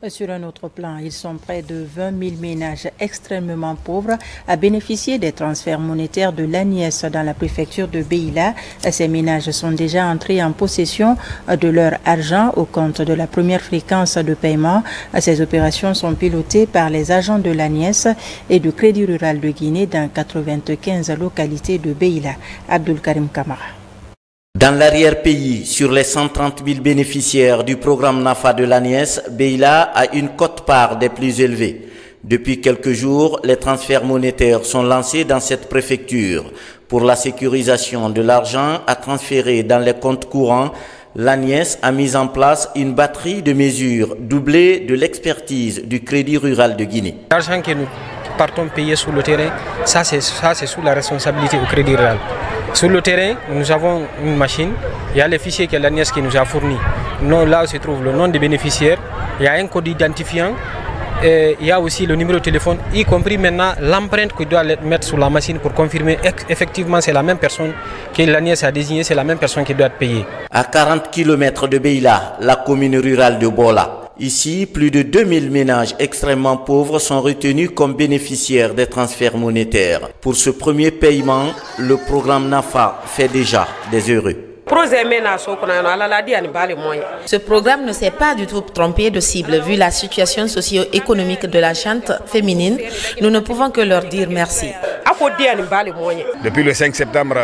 Sur un autre plan, ils sont près de 20 000 ménages extrêmement pauvres à bénéficier des transferts monétaires de l'ANIES dans la préfecture de Beila. Ces ménages sont déjà entrés en possession de leur argent au compte de la première fréquence de paiement. Ces opérations sont pilotées par les agents de l'ANIES et du Crédit Rural de Guinée dans 95 localités de Beila. Abdul Karim Kamara. Dans l'arrière-pays, sur les 130 000 bénéficiaires du programme NAFA de l'ANIES, Beila a une quote-part des plus élevées. Depuis quelques jours, les transferts monétaires sont lancés dans cette préfecture. Pour la sécurisation de l'argent à transférer dans les comptes courants, l'ANIES a mis en place une batterie de mesures doublée de l'expertise du Crédit Rural de Guinée. L'argent que nous partons payer sur le terrain, ça c'est sous la responsabilité au Crédit Rural. Sur le terrain, nous avons une machine, il y a les fichiers que l'ANIES qui nous a fournis. Là où se trouve le nom des bénéficiaires, il y a un code identifiant, et il y a aussi le numéro de téléphone, y compris maintenant l'empreinte que doit mettre sur la machine pour confirmer effectivement c'est la même personne que l'ANIES a désignée, c'est la même personne qui doit être payée. À 40 km de Beila, la commune rurale de Bola. Ici, plus de 2000 ménages extrêmement pauvres sont retenus comme bénéficiaires des transferts monétaires. Pour ce premier paiement, le programme NAFA fait déjà des heureux. Ce programme ne s'est pas du tout trompé de cible. Vu la situation socio-économique de la gente féminine, nous ne pouvons que leur dire merci. Depuis le 5 septembre,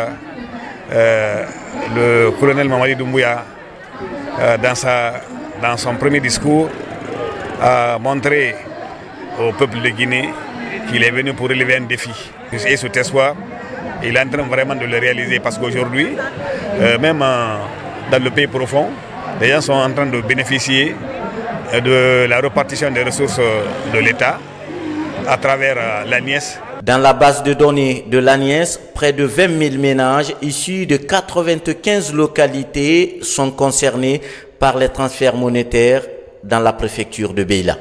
le colonel Mamadi Doumbouya, dans son premier discours, a montré au peuple de Guinée qu'il est venu pour relever un défi. Et cet espoir, il est en train vraiment de le réaliser parce qu'aujourd'hui, même dans le pays profond, les gens sont en train de bénéficier de la répartition des ressources de l'État à travers l'ANIES. Dans la base de données de l'ANIES, près de 20 000 ménages issus de 95 localités sont concernés par les transferts monétaires dans la préfecture de Beila.